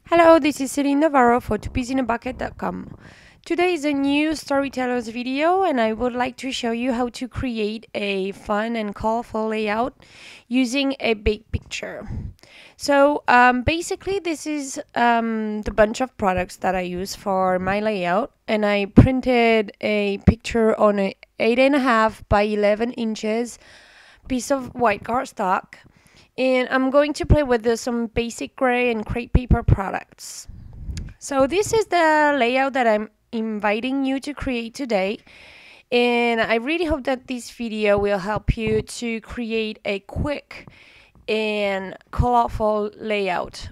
Hello, this is Céline Navarro for twopeasinabucket.com. Today is a new Storytellers video and I would like to show you how to create a fun and colorful layout using a big picture. So basically this is the bunch of products that I use for my layout, and I printed a picture on a 8.5 by 11 inches piece of white cardstock. And I'm going to play with some basic gray and crepe paper products. So this is the layout that I'm inviting you to create today. And I really hope that this video will help you to create a quick and colorful layout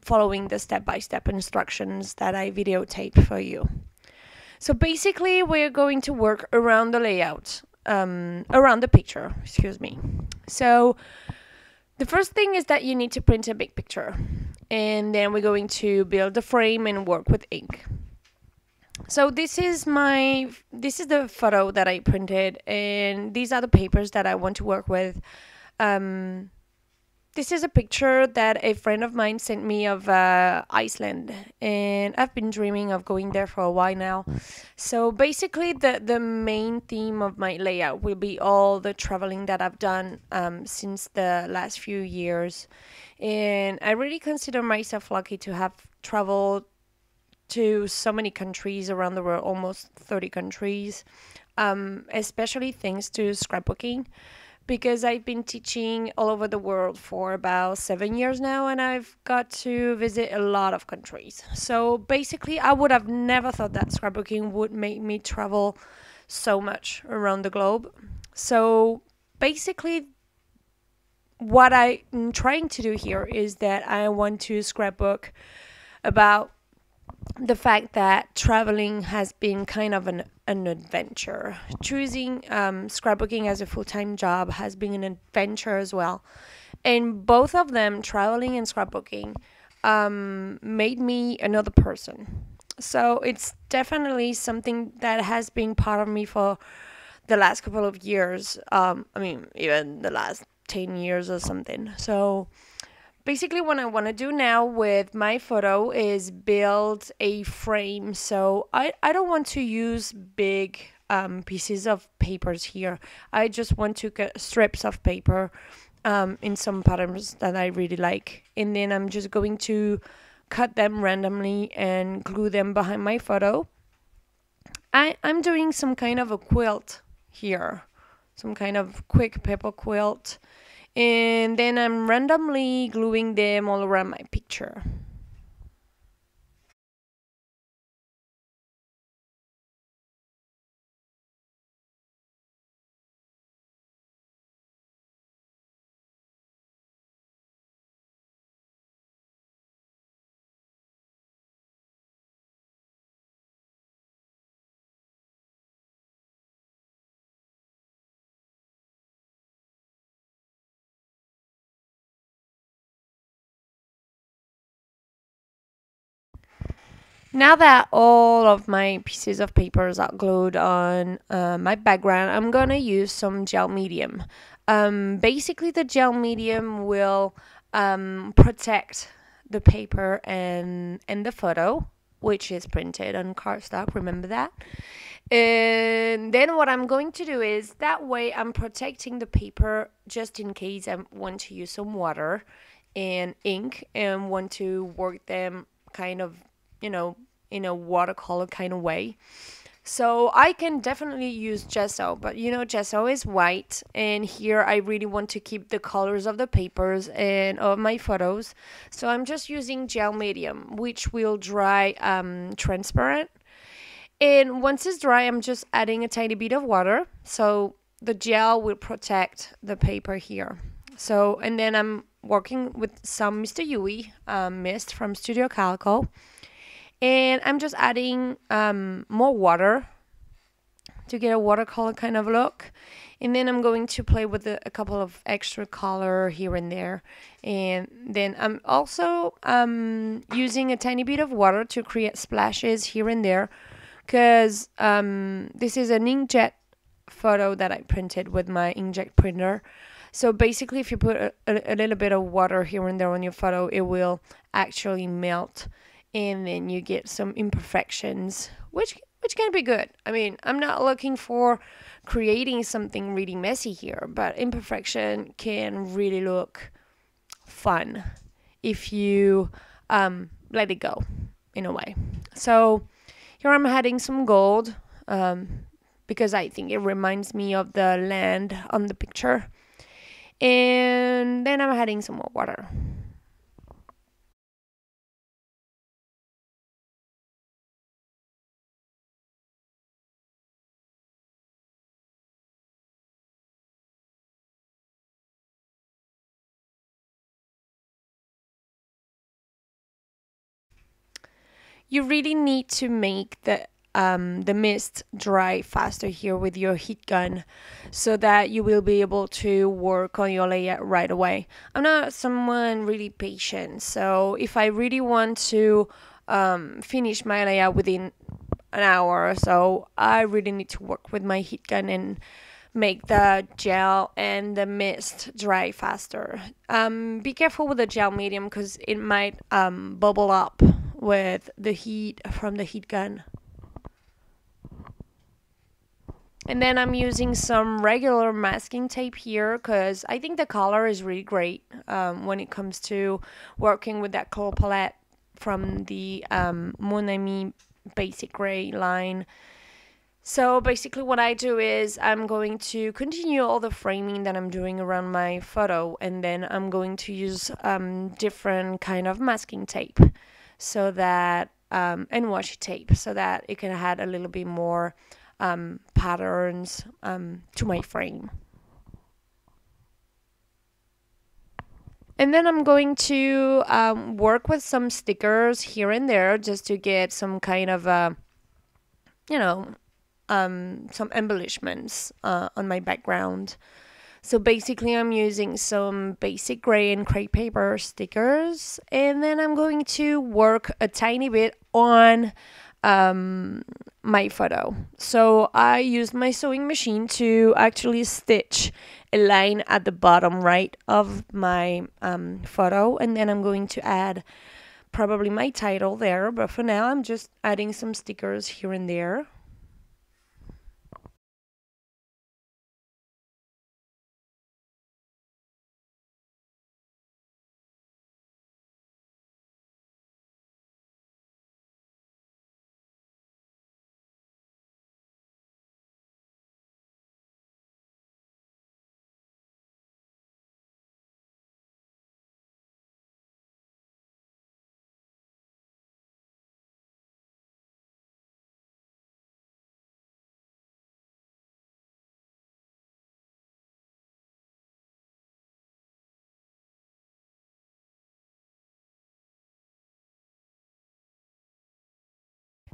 following the step-by-step instructions that I videotaped for you. So basically we're going to work around the layout, around the picture, excuse me. So the first thing is that you need to print a big picture, and then we're going to build the frame and work with ink. So this is the photo that I printed, and these are the papers that I want to work with. This is a picture that a friend of mine sent me of Iceland, and I've been dreaming of going there for a while now. So basically the main theme of my layout will be all the traveling that I've done since the last few years. And I really consider myself lucky to have traveled to so many countries around the world, almost 30 countries, especially thanks to scrapbooking, because I've been teaching all over the world for about 7 years now, and I've got to visit a lot of countries. So basically, I would have never thought that scrapbooking would make me travel so much around the globe. So basically, what I'm trying to do here is that I want to scrapbook about the fact that traveling has been kind of an adventure. Choosing scrapbooking as a full-time job has been an adventure as well. And both of them, traveling and scrapbooking, made me another person. So it's definitely something that has been part of me for the last couple of years. Even the last 10 years or something. So basically, what I want to do now with my photo is build a frame. So I don't want to use big pieces of papers here. I just want to get strips of paper in some patterns that I really like. And then I'm just going to cut them randomly and glue them behind my photo. I'm doing some kind of a quilt here, some kind of quick paper quilt. And then I'm randomly gluing them all around my picture. Now that all of my pieces of papers are glued on my background, I'm gonna use some gel medium. Basically, the gel medium will protect the paper and the photo, which is printed on cardstock. Remember that. And then what I'm going to do is that way I'm protecting the paper just in case I want to use some water and ink and want to work them kind of, in a watercolor kind of way. So I can definitely use gesso, but gesso is white, and here I really want to keep the colors of the papers and of my photos. So I'm just using gel medium, which will dry transparent. And once it's dry, I'm just adding a tiny bit of water, so the gel will protect the paper here. So, and then I'm working with some Mr. Yui mist from Studio Calico. And I'm just adding more water to get a watercolor kind of look. And then I'm going to play with a couple of extra color here and there. And then I'm also using a tiny bit of water to create splashes here and there, because this is an inkjet photo that I printed with my inkjet printer. So basically, if you put a little bit of water here and there on your photo, it will actually melt, and then you get some imperfections, which can be good. I mean, I'm not looking for creating something really messy here, but imperfection can really look fun if you let it go in a way. So here I'm adding some gold because I think it reminds me of the land on the picture. And then I'm adding some more water. You really need to make the mist dry faster here with your heat gun so that you will be able to work on your layout right away. I'm not someone really patient, so if I really want to finish my layout within an hour or so, I really need to work with my heat gun and make the gel and the mist dry faster. Be careful with the gel medium because it might bubble up with the heat from the heat gun. And then I'm using some regular masking tape here because I think the color is really great when it comes to working with that color palette from the Mon Ami Basic Gray line. So basically what I do is I'm going to continue all the framing that I'm doing around my photo, and then I'm going to use different kind of masking tape so that and washi tape so that it can add a little bit more patterns to my frame. And then I'm going to work with some stickers here and there just to get some kind of, you know, some embellishments on my background. So basically I'm using some basic gray and crepe paper stickers, and then I'm going to work a tiny bit on my photo. So I used my sewing machine to actually stitch a line at the bottom right of my photo, and then I'm going to add probably my title there, but for now I'm just adding some stickers here and there.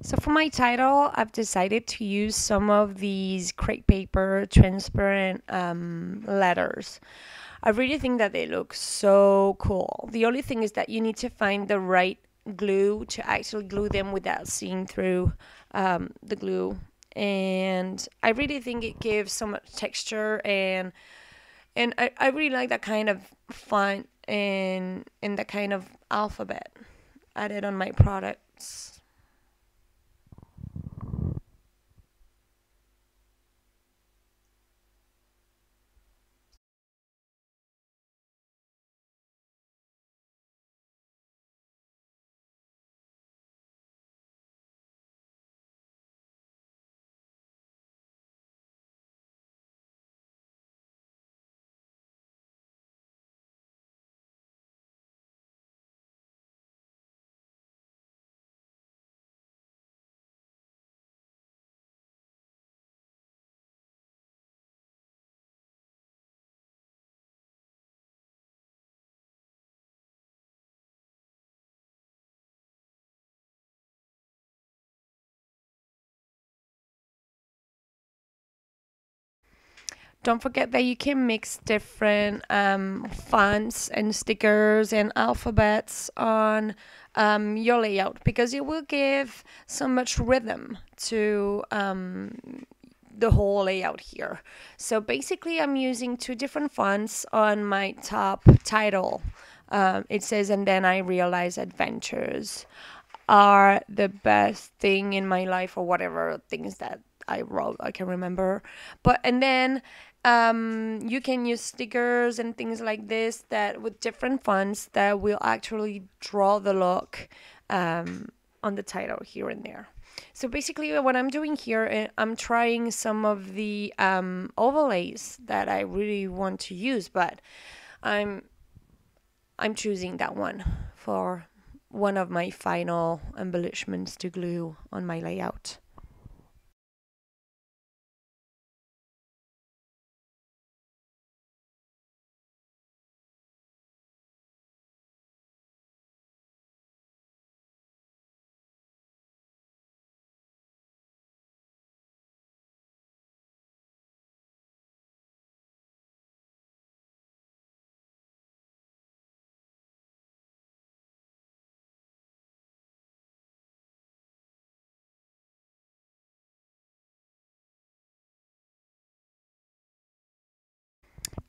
So for my title, I've decided to use some of these crepe paper transparent letters. I really think that they look so cool. The only thing is that you need to find the right glue to actually glue them without seeing through the glue. And I really think it gives so much texture, and I really like that kind of font and that kind of alphabet added on my products. Don't forget that you can mix different fonts and stickers and alphabets on your layout because it will give so much rhythm to the whole layout here. So basically, I'm using two different fonts on my top title. It says, and then I realize adventures are the best thing in my life, or whatever things that I wrote, I can remember. But and then you can use stickers and things like this that with different fonts that will actually draw the look on the title here and there. So basically, what I'm doing here, I'm trying some of the overlays that I really want to use, but I'm I'm choosing that one for one of my final embellishments to glue on my layout.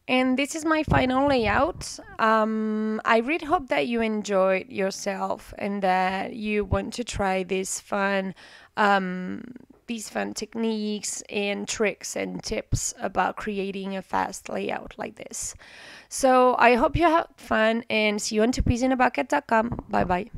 And this is my final layout. I really hope that you enjoyed yourself and that you want to try um, these fun techniques and tricks and tips about creating a fast layout like this. So I hope you had fun and see you on topiecinabucket.com. Bye bye.